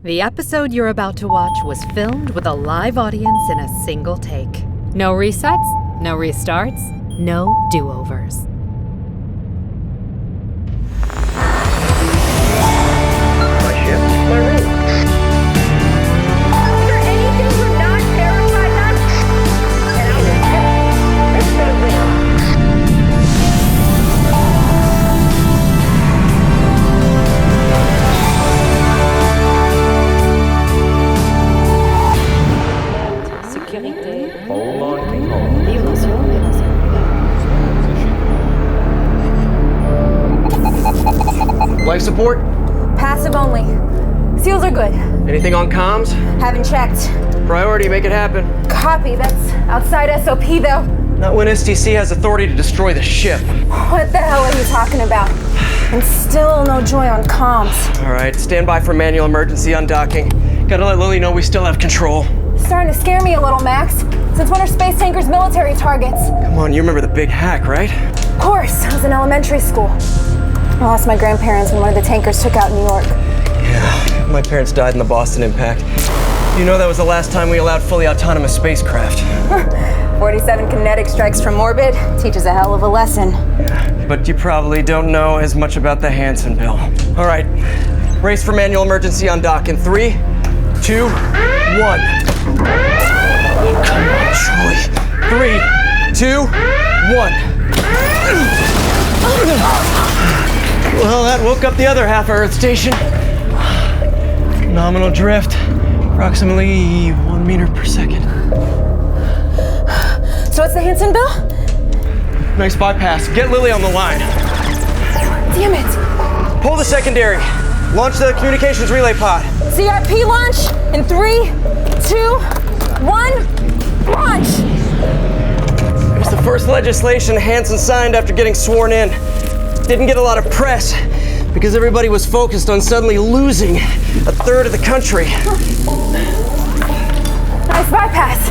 The episode you're about to watch was filmed with a live audience in a single take. No resets, no restarts, no do-overs. My ship, my room. Is there anything we're not terrified of? And I'll just instead of them. Life support? Passive only. Seals are good. Anything on comms? Haven't checked. Priority, make it happen. Copy. That's outside SOP though. Not when STC has authority to destroy the ship. What the hell are you talking about? And still no joy on comms. All right, stand by for manual emergency undocking. Gotta let Lily know we still have control. Starting to scare me a little, Max. Since when are space tankers military targets? Come on, you remember the big hack, right? Of course. I was in elementary school. I lost my grandparents when one of the tankers took out New York. Yeah, my parents died in the Boston impact. You know that was the last time we allowed fully autonomous spacecraft. 47 kinetic strikes from orbit teaches a hell of a lesson. But you probably don't know as much about the Hansen bill. All right, race for manual emergency undock in 3, 2, 1. Come on, Troy. 3, 2, 1. Well, that woke up the other half of Earth Station. Nominal drift, approximately 1 meter per second. So what's the Hansen bill? Nice bypass. Get Lily on the line. Damn it. Pull the secondary. Launch the communications relay pod. CRP launch in 3, 2, 1, launch! It was the first legislation Hansen signed after getting sworn in. Didn't get a lot of press because everybody was focused on suddenly losing a third of the country. Nice bypass.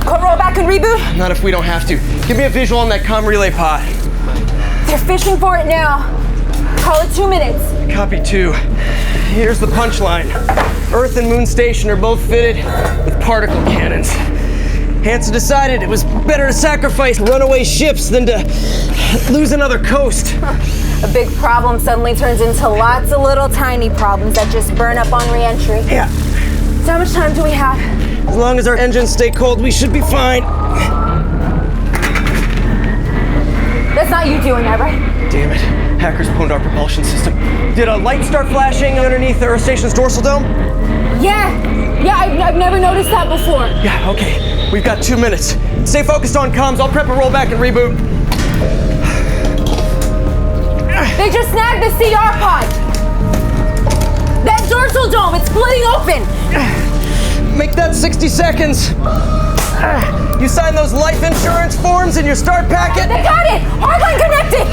Go roll back and reboot? Not if we don't have to. Give me a visual on that comm relay pod. They're fishing for it now. Call it 2 minutes. Copy 2. Here's the punchline. Earth and Moon Station are both fitted with particle cannons. Hansen decided it was better to sacrifice runaway ships than to lose another coast. A big problem suddenly turns into lots of little tiny problems that just burn up on re-entry. Yeah. So how much time do we have? As long as our engines stay cold, we should be fine. That's not you doing that, right? Damn it. Hackers pwned our propulsion system. Did a light start flashing underneath the Earth Station's dorsal dome? Yeah, I've never noticed that before. Yeah, okay. We've got 2 minutes. Stay focused on comms. I'll prep a rollback and reboot. They just snagged the CR pod. That dorsal dome, it's splitting open. Make that 60 seconds. You sign those life insurance forms in your start packet? They got it! Hardline connected!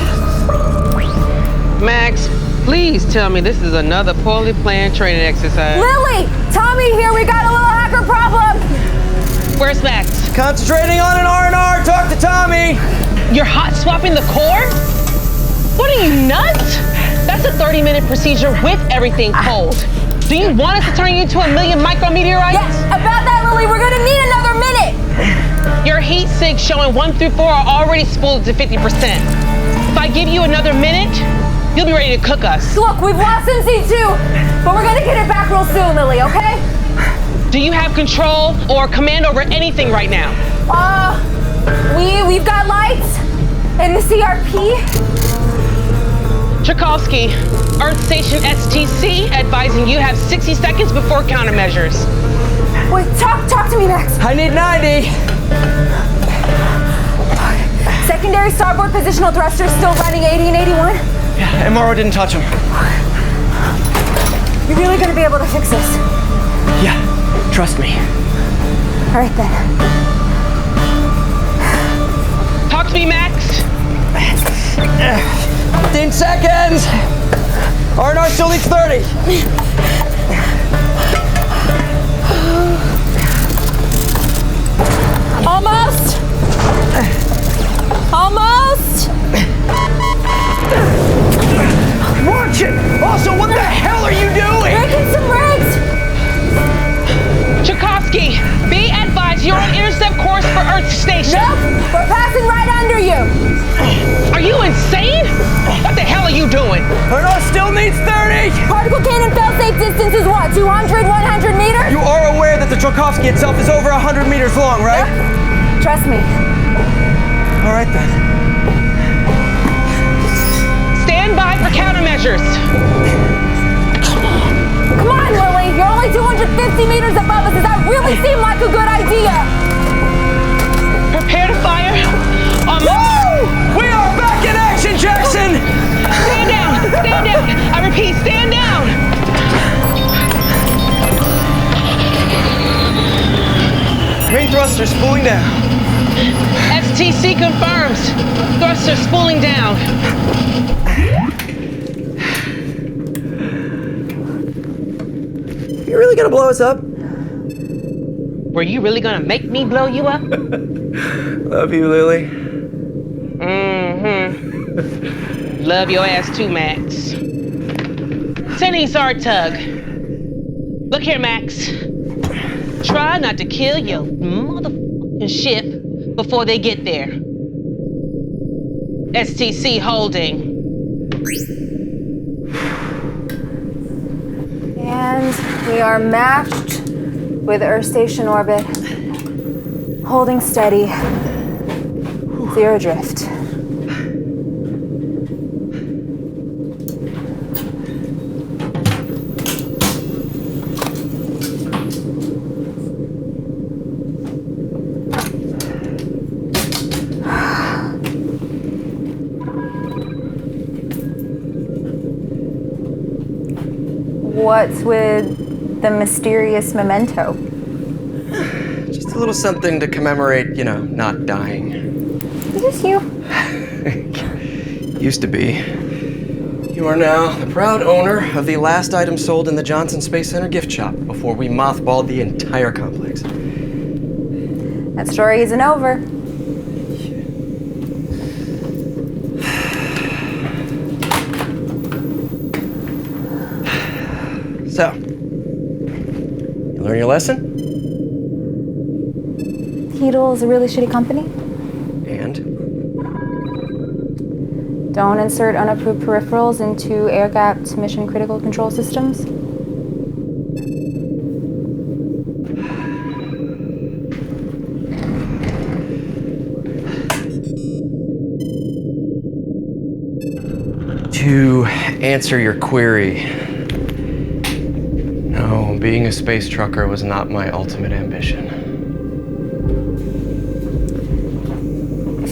Max, please tell me this is another poorly planned training exercise. Lily! Tommy here, we got a little hacker problem! Where's Max? Concentrating on an R&R. Talk to Tommy. You're hot swapping the core? What are you, nuts? That's a 30-minute procedure with everything cold. Do you want us to turn you into 1,000,000 micrometeorites? Yes, about that, Lily, we're gonna need another minute! Your heat sinks showing 1 through 4 are already spooled to 50%. If I give you another minute, you'll be ready to cook us. Look, we've lost NC2, but we're gonna get it back real soon, Lily, okay? Do you have control or command over anything right now? We've got lights and the CRP. Tchaikovsky, Earth Station STC advising you have 60 seconds before countermeasures. Wait, talk to me, Max. I need 90. Secondary starboard positional thrusters still running 80 and 81? Yeah, MRO didn't touch him. You're really gonna be able to fix this? Yeah, trust me. All right, then. Talk to me, Max. 15 seconds. R&R still needs 30. Almost! Almost! Watch it! Also, what the hell are you doing? Breaking some brakes! escape distance is what, 200, 100 meters? You are aware that the Tsiolkovsky itself is over 100 meters long, right? Trust me. All right then. Stand by for countermeasures. Come on, Lily. You're only 250 meters above us. Does that really seem like a good idea? Prepare to fire on my... We are back in action, Jackson! Stand down! Stand down! I repeat, stand down! Main thruster spooling down. STC confirms. Thruster spooling down. You really gonna blow us up? Were you really gonna make me blow you up? Love you, Lily. Mm-hmm. Love your ass too, Max. Sending Sartug. Look here, Max. Try not to kill your motherfucking ship before they get there. STC holding. And we are matched with Earth Station orbit. Holding steady. Zero drift. What's with the mysterious memento? Just a little something to commemorate, not dying. Is this you? Used to be. You are now the proud owner of the last item sold in the Johnson Space Center gift shop before we mothballed the entire complex. That story isn't over. So, you learn your lesson? Heedle is a really shitty company. And? Don't insert unapproved peripherals into air-gapped mission-critical control systems. To answer your query, no, being a space trucker was not my ultimate ambition.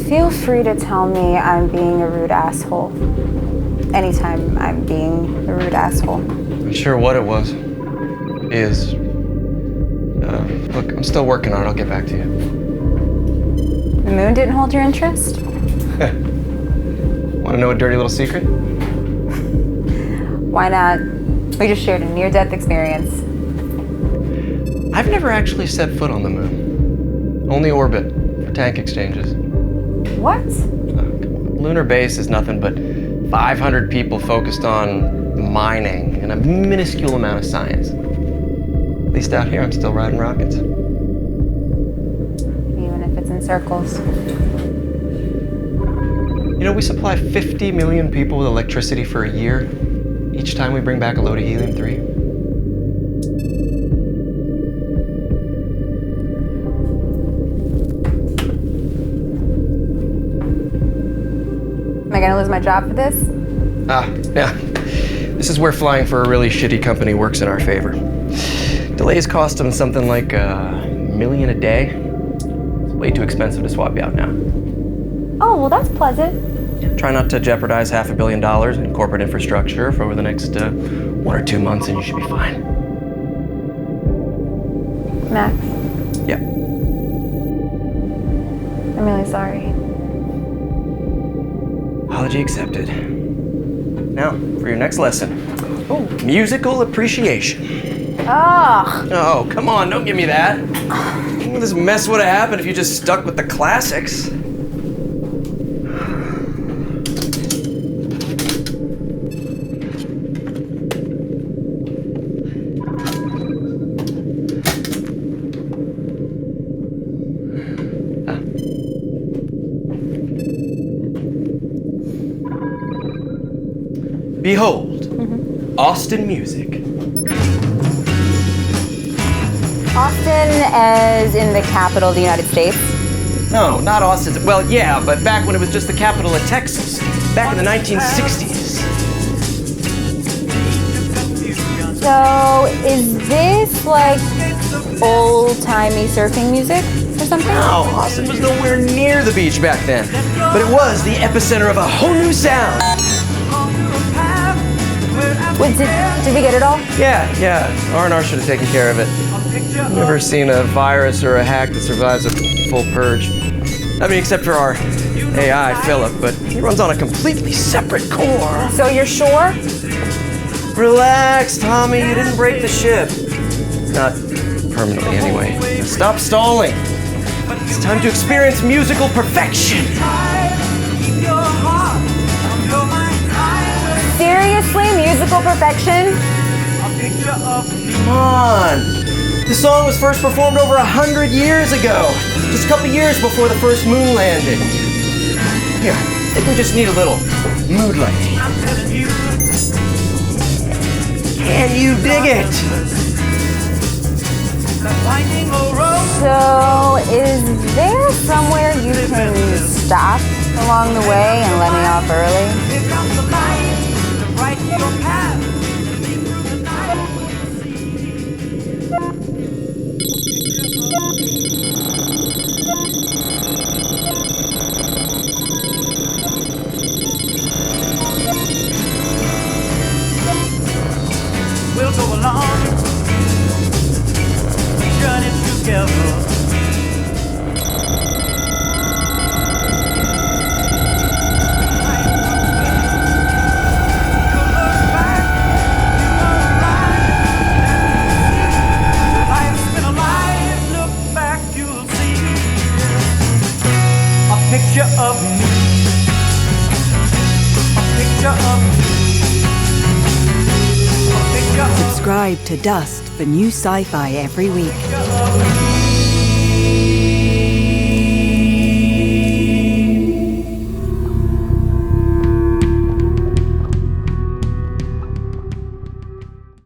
Feel free to tell me I'm being a rude asshole. Anytime I'm being a rude asshole. Not sure what it was. Is. Look, I'm still working on it. I'll get back to you. The moon didn't hold your interest? Want to know a dirty little secret? Why not? We just shared a near-death experience. I've never actually set foot on the moon. Only orbit for tank exchanges. What? Lunar base is nothing but 500 people focused on mining and a minuscule amount of science. At least out here, I'm still riding rockets. Even if it's in circles. We supply 50 million people with electricity for a year each time we bring back a load of helium-3. Am I gonna lose my job for this? Yeah. This is where flying for a really shitty company works in our favor. Delays cost them something like $1 million a day. It's way too expensive to swap you out now. Oh, well, that's pleasant. Try not to jeopardize $500 million in corporate infrastructure for over the next 1 or 2 months and you should be fine. Max, Yeah. I'm really sorry. Apology accepted. Now, for your next lesson. Musical appreciation. Ugh. Oh, come on, don't give me that. This mess would have happened if you just stuck with the classics. Behold, Austin music. Austin as in the capital of the United States? No, not Austin. Well, yeah, but back when it was just the capital of Texas, back in the 1960s. So, is this like old-timey surfing music or something? No, Austin was nowhere near the beach back then, but it was the epicenter of a whole new sound. Wait, did we get it all? Yeah, R&R should have taken care of it. Never seen a virus or a hack that survives a full purge. I mean, except for our AI, Philip, but he runs on a completely separate core. So you're sure? Relax, Tommy, you didn't break the ship. Not permanently, anyway. Stop stalling. It's time to experience musical perfection. Seriously, musical perfection? Come on. This song was first performed over 100 years ago. Just a couple years before the first moon landing. Here, I think we just need a little mood lighting. Can you dig it? So, is there somewhere you can stop along the way and let me off early? We'll go along, journey together. Life's been a life, look back, you'll see a picture of me, a picture of me. Subscribe to Dust for new sci-fi every week.